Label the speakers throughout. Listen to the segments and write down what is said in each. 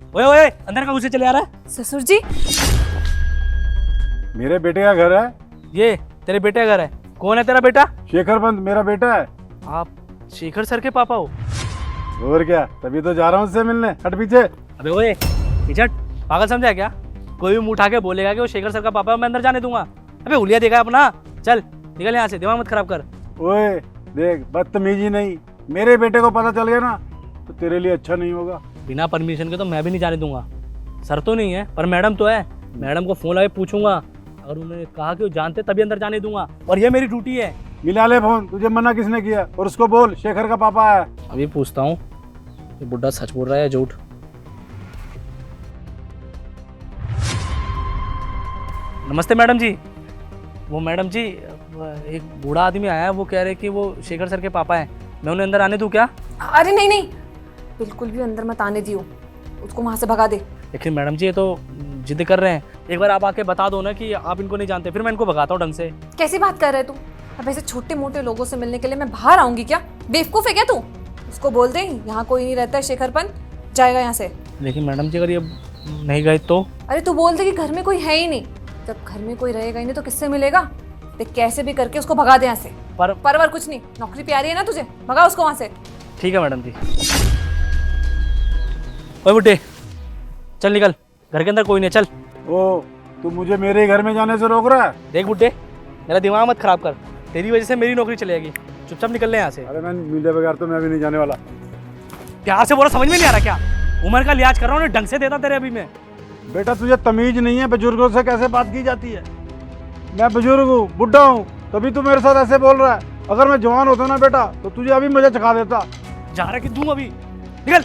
Speaker 1: ओए ओए अंदर का घुसे चले आ रहा है।
Speaker 2: ससुर जी,
Speaker 3: मेरे बेटे का घर है।
Speaker 1: ये तेरे बेटे का घर है। कौन है तेरा बेटा?
Speaker 3: शेखर पंत मेरा बेटा है।
Speaker 1: आप शेखर सर के पापा हो?
Speaker 3: और क्या, तभी तो जा रहा हूँ उससे मिलने। हट पीछे।
Speaker 1: अबे ओए पीछे हट। पागल समझा क्या? कोई भी मुंह उठा के बोलेगा कि वो शेखर सर का पापा है, मैं अंदर जाने दूंगा? अबे हुलिया देखा है अपना। चल निकल यहाँ से, दिमाग मत खराब कर।
Speaker 3: ओए देख, बदतमीजी नहीं। मेरे बेटे को पता चल गया ना तो तेरे लिए अच्छा नहीं होगा।
Speaker 1: बिना परमिशन के तो मैं भी नहीं जाने दूंगा। सर तो नहीं है पर मैडम तो है। मैडम को फोन लगा पूछूंगा, अगर उन्होंने कहा कि वो जानते तभी अंदर जाने दूंगा, और ये मेरी ड्यूटी है।
Speaker 3: मिला ले फोन, तुझे मना किसने किया? और उसको बोल शेखर का पापा है।
Speaker 1: अभी पूछता हूँ ये बुड्ढा सच बोल रहा है या झूठ। नमस्ते मैडम जी। वो मैडम जी, एक बूढ़ा आदमी आया है, वो कह रहे कि वो शेखर सर के पापा हैं। मैं उन्हें अंदर आने दूं क्या?
Speaker 2: अरे नहीं नहीं, बिल्कुल भी अंदर मत आने दियो, उसको वहां से भगा दे।
Speaker 1: लेकिन मैडम जी ये तो जिद कर रहे हैं। एक बार आप आके बता दो ना कि आप इनको नहीं जानते, फिर मैं इनको भगाता हूँ ढंग से।
Speaker 2: कैसी बात कर रहे तू? अब ऐसे छोटे मोटे लोगों से मिलने के लिए मैं बाहर आऊंगी क्या? बेवकूफ है क्या तू? उसको बोल दे यहाँ कोई नहीं रहता है, शेखर पंत जाएगा यहाँ से।
Speaker 1: लेकिन मैडम जी अगर ये नहीं गए तो?
Speaker 2: अरे तू बोल दे कि घर में कोई है ही नहीं। जब घर में कोई रहेगा ही नहीं तो किससे मिलेगा? देख कैसे भी करके उसको भगा दे यहाँ से। परवर कुछ नहीं, नौकरी प्यारी है ना तुझे, भगा उसको वहां से।
Speaker 1: ठीक है मैडम जी। ओए बुड्ढे चल निकल, घर के अंदर कोई नहीं, चल।
Speaker 3: ओ, तू मुझे मेरे घर में जाने से रोक रहा है?
Speaker 1: देख बुड्ढे, मेरा दिमाग मत खराब कर, तेरी वजह से मेरी नौकरी चली जाएगी। चुपचाप निकल ले यहाँ से।
Speaker 3: अरे मैं मिले बगैर तो मैं भी नहीं जाने वाला।
Speaker 1: प्यार से बोला, समझ में नहीं आ रहा क्या? उम्र का लिहाज कर रहा हूँ, ढंग से देता तेरे अभी मैं।
Speaker 3: बेटा तुझे तमीज नहीं है बुजुर्गों से कैसे बात की जाती है? मैं बुजुर्ग हूँ, बुढ़ा हूँ, तभी तू मेरे साथ ऐसे बोल रहा है। अगर मैं जवान होता ना बेटा तो तुझे अभी मुझे चखा देता।
Speaker 1: जा रहा कि दूं अभी, निकल।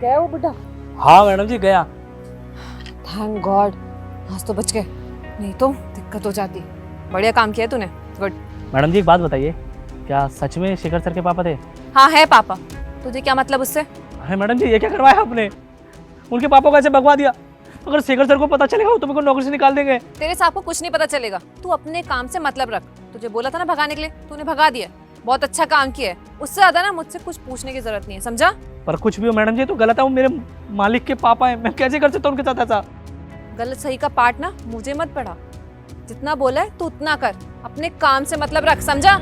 Speaker 2: गया वो बुढ़ा?
Speaker 1: हाँ मैडम जी गया।
Speaker 2: थैंक गॉड, आज तो बच गए, नहीं तो दिक्कत हो जाती। बढ़िया काम किया तूने, गुड।
Speaker 1: मैडम जी एक बात बताइए, क्या सच में शेखर सर के पापा थे?
Speaker 2: हाँ है पापा। तुझे क्या मतलब उससे?
Speaker 1: अरे मैडम जी ये क्या करवाया आपने? उनके पापा को ऐसे भगवा दिया। अगर शेखर सर को पता चलेगा तो मेरे को नौकरी से निकाल देंगे।
Speaker 2: तेरे साहब को कुछ नहीं पता चलेगा, तू अपने काम से मतलब रख। तुझे बोला था ना भगाने के लिए, तूने भगा दिया। बहुत अच्छा काम किया है, उससे ज्यादा ना मुझसे कुछ पूछने की जरूरत नहीं है, समझा?
Speaker 1: पर कुछ भी हो मैडम जी तो गलत है, वो मेरे मालिक के पापा हैं, मैं कैसे कर सकता हूँ उनके साथ ऐसा?
Speaker 2: गलत सही का पार्ट ना मुझे मत पढ़ा। जितना बोला है तू उतना कर, अपने काम से मतलब रख, समझा?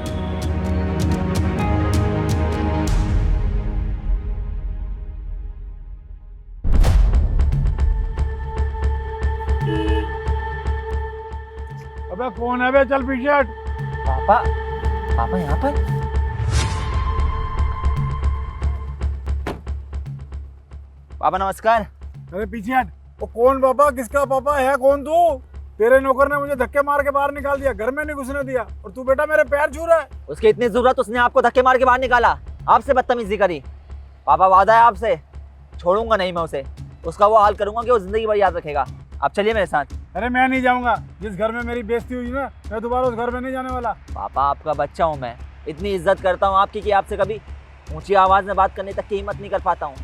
Speaker 3: अबे कौन है बे? चल पीछे हट।
Speaker 1: पापा, पापा यहाँ पर?
Speaker 4: पापा नमस्कार।
Speaker 3: अरे पीछे हट। वो कौन पापा? किसका पापा है? कौन तू? तेरे नौकर ने मुझे धक्के मार के बाहर निकाल दिया, घर में नहीं घुसने दिया, और तू बेटा मेरे पैर छू रहा है।
Speaker 4: उसकी इतनी जरूरत उसने आपको धक्के मार के बाहर निकाला, आपसे बदतमीजी करी। पापा वादा है आपसे, छोड़ूंगा नहीं मैं उसे। उसका वो हाल करूंगा कि वो जिंदगी भर याद रखेगा। आप चलिए मेरे साथ।
Speaker 3: अरे मैं नहीं जाऊंगा। जिस घर में मेरी बेइज्जती हुई ना, मैं दोबारा उस घर में नहीं जाने वाला।
Speaker 4: पापा आपका बच्चा हूँ मैं, इतनी इज्जत करता हूँ आपकी कि आपसे कभी ऊंची आवाज़ में बात करने तक की हिम्मत नहीं कर पाता हूँ।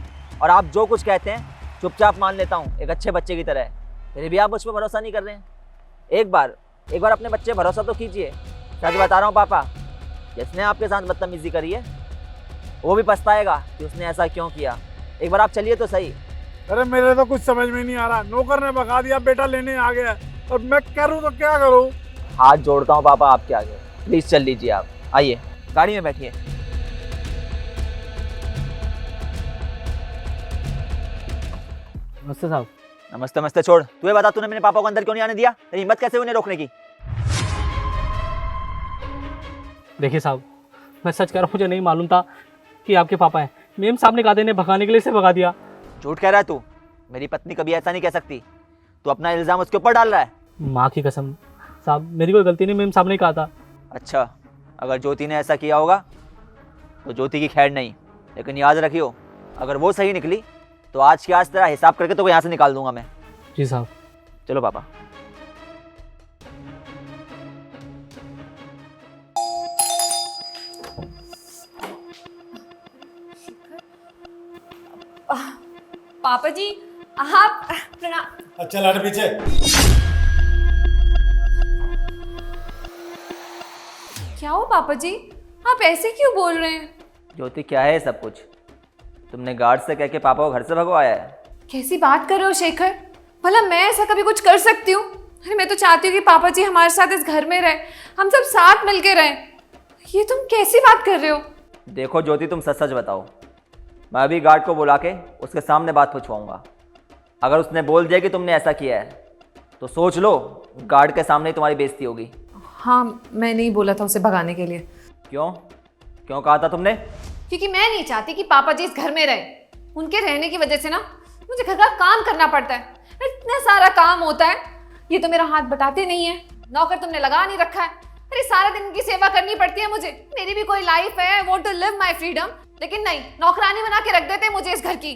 Speaker 4: और आप जो कुछ कहते हैं चुपचाप मान लेता हूँ, एक अच्छे बच्चे की तरह। फिर भी आप मुझ पर भरोसा नहीं कर रहे हैं। एक बार अपने बच्चे भरोसा तो कीजिए। सच बता रहा हूँ पापा, जिसने आपके साथ बदतमीजी करी है वो भी पछताएगा कि उसने ऐसा क्यों किया। एक बार आप चलिए तो सही।
Speaker 3: अरे मेरे तो कुछ समझ में नहीं आ रहा। नौकर ने भगा दिया, बेटा लेने आ गया, और मैं करूँ तो क्या करूँ?
Speaker 4: हाथ जोड़ता हूँ पापा आपके आगे, प्लीज चल लीजिए। आप आइए, गाड़ी में बैठिए।
Speaker 1: नमस्ते साहब।
Speaker 4: नमस्ते नमस्ते छोड़, तू ये बता तूने मेरे पापा को अंदर क्यों नहीं आने दिया? तेरी हिम्मत कैसे उन्हें रोकने की?
Speaker 1: देखिए साहब, मैं सच कह रहा हूँ, मुझे नहीं मालूम था कि आपके पापा हैं। मेम साहब ने कहा था इन्हें भगाने के लिए, इसे भगा दिया।
Speaker 4: झूठ कह रहा है तू। मेरी पत्नी कभी ऐसा नहीं कह सकती। तू अपना इल्जाम उसके ऊपर डाल रहा है।
Speaker 1: माँ की कसम साहब, मेरी कोई गलती नहीं, मेम साहब ने कहा था।
Speaker 4: अच्छा, अगर ज्योति ने ऐसा किया होगा तो ज्योति की खैर नहीं, लेकिन याद रखियो, अगर वो सही निकली तो आज की आज तेरा हिसाब करके तो यहाँ से निकाल दूंगा मैं।
Speaker 1: जी साहब।
Speaker 4: चलो पापा।
Speaker 2: पापा जी आप प्रणाम।
Speaker 3: अच्छा लड़ पीछे।
Speaker 2: क्या हो पापा जी, आप ऐसे क्यों बोल रहे हैं?
Speaker 4: ज्योति क्या है ये सब कुछ? तुमने गार्ड से कह के पापा को घर से भगवाया है?
Speaker 2: कैसी बात कर रहे हो शेखर? भला मैं ऐसा कभी कुछ कर सकती हूँ? अरे मैं तो चाहती हूँ कि पापा जी हमारे साथ इस घर में रहे, हम सब साथ मिलके रहें। ये तुम कैसी बात कर रहे हो?
Speaker 4: देखो ज्योति, तुम सच सच बताओ। मैं अभी गार्ड को बुला के उसके सामने बात पूछवाऊंगा। अगर उसने बोल दिया कि तुमने ऐसा किया है तो सोच लो गार्ड के सामने ही तुम्हारी बेइज्जती होगी।
Speaker 2: हाँ, मैं नहीं बोला था उसे भगाने के लिए।
Speaker 4: क्यों क्यों कहा था तुमने?
Speaker 2: क्योंकि मैं नहीं चाहती कि पापा जी इस घर में रहे। उनके रहने की वजह से ना मुझे घर का काम करना पड़ता है, इतना सारा काम होता है। ये तो मेरा हाथ बटाते नहीं है, नौकर तुमने लगा नहीं रखा है। अरे सारा दिन उनकी सेवा करनी पड़ती है मुझे। मेरी भी कोई लाइफ है, I want to live my freedom, लेकिन नहीं, नौकरानी बना के रख देते हैं मुझे इस घर की।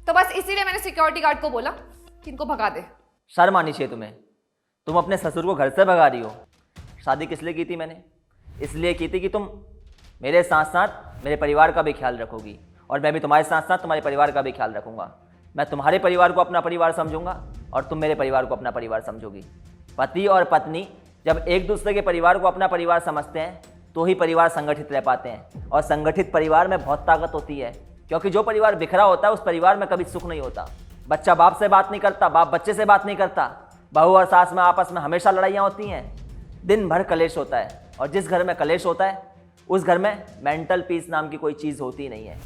Speaker 2: तो बस इसीलिए मैंने सिक्योरिटी गार्ड को बोला कि इनको भगा दे।
Speaker 4: शर्म आनी चाहिए तुम्हें। तुम अपने ससुर को घर से भगा रही हो। शादी किस लिए की थी मैंने? इसलिए की थी कि तुम मेरे साथ साथ मेरे परिवार का भी ख्याल रखोगी, और मैं भी तुम्हारे साथ साथ तुम्हारे परिवार का भी ख्याल रखूंगा। मैं तुम्हारे परिवार को अपना परिवार समझूंगा और तुम मेरे परिवार को अपना परिवार समझोगी। पति और पत्नी जब एक दूसरे के परिवार को अपना परिवार समझते हैं तो ही परिवार संगठित रह पाते हैं, और संगठित परिवार में बहुत ताकत होती है। क्योंकि जो परिवार बिखरा होता है उस परिवार में कभी सुख नहीं होता। बच्चा बाप से बात नहीं करता, बाप बच्चे से बात नहीं करता, बहू और सास में आपस में हमेशा लड़ाइयाँ होती हैं, दिन भर कलेश होता है। और जिस घर में कलेश होता है उस घर में मेंटल पीस नाम की कोई चीज़ होती नहीं है।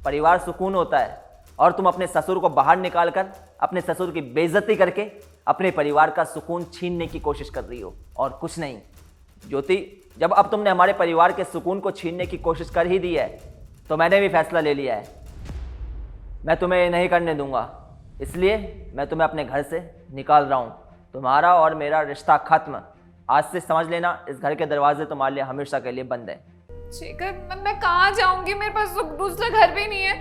Speaker 4: परिवार सुकून होता है। और तुम अपने ससुर को बाहर निकाल कर अपने ससुर की बेइज्जती करके अपने परिवार का सुकून छीनने की कोशिश कर रही हो, और कुछ नहीं। ज्योति, जब अब तुमने हमारे परिवार के सुकून को छीनने की कोशिश कर ही दी है तो मैंने भी फैसला ले लिया है। मैं तुम्हें ये नहीं करने दूंगा, इसलिए मैं तुम्हें अपने घर से निकाल रहा हूँ। तुम्हारा और मेरा रिश्ता खत्म। आज से समझ लेना, इस घर के दरवाजे तुम्हारे लिए हमेशा के लिए बंद है।
Speaker 2: शेखर, मैं कहाँ जाऊंगी? मेरे पास दूसरा घर भी नहीं है।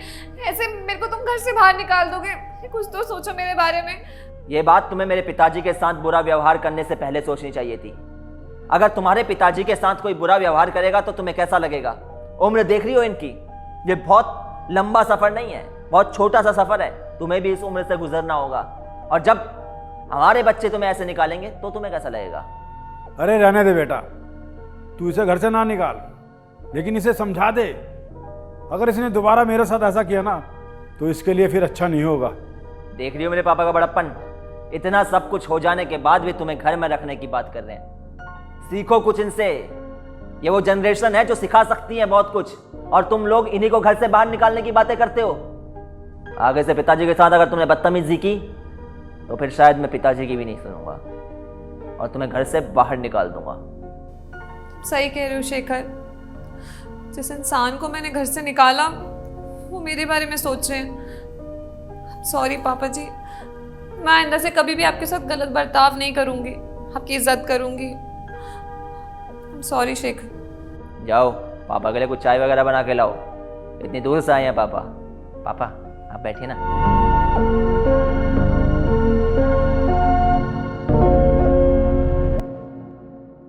Speaker 2: ऐसे मेरे को तुम घर से बाहर निकाल दोगे? कुछ तो सोचो मेरे बारे में।
Speaker 4: ये बात तुम्हें मेरे पिताजी के साथ बुरा व्यवहार करने से पहले सोचनी चाहिए थी। अगर तुम्हारे पिताजी के साथ कोई बुरा व्यवहार करेगा तो तुम्हें कैसा लगेगा? उम्र देख रही हो इनकी? ये बहुत लंबा सफर नहीं है, बहुत छोटा सा सफर है। तुम्हें भी इस उम्र से गुजरना होगा, और जब हमारे बच्चे तुम्हें ऐसे निकालेंगे तो तुम्हें कैसा लगेगा?
Speaker 3: अरे रहने दे बेटा, तू इसे घर से ना निकाल, लेकिन इसे समझा दे। अगर इसने दोबारा मेरे साथ ऐसा किया ना तो इसके लिए फिर अच्छा नहीं होगा।
Speaker 4: देख रही हो मेरे पापा का बड़प्पन? इतना सब कुछ हो जाने के बाद भी तुम्हें घर में रखने की बात कर रहे हैं। सीखो कुछ इनसे। ये वो जनरेशन है जो सिखा सकती है बहुत कुछ, और तुम लोग इन्हीं को घर से बाहर निकालने की बातें करते हो। आगे से पिताजी के साथ अगर तुमने बदतमीजी की तो फिर शायद मैं पिताजी की भी नहीं सुनूंगा और तुम्हें घर से बाहर निकाल दूंगा।
Speaker 2: सही कह रहे हो शेखर। जिस इंसान को मैंने घर से निकाला वो मेरे बारे में सोच रहे हैं। सॉरी पापा जी, मैं आइंदा से कभी भी आपके साथ गलत बर्ताव नहीं करूंगी, आपकी इज्जत करूंगी। सॉरी शेखर।
Speaker 4: जाओ पापा के लिए कुछ चाय वगैरह बना के लाओ। इतनी दूर से आए हैं पापा। पापा आप बैठिए ना।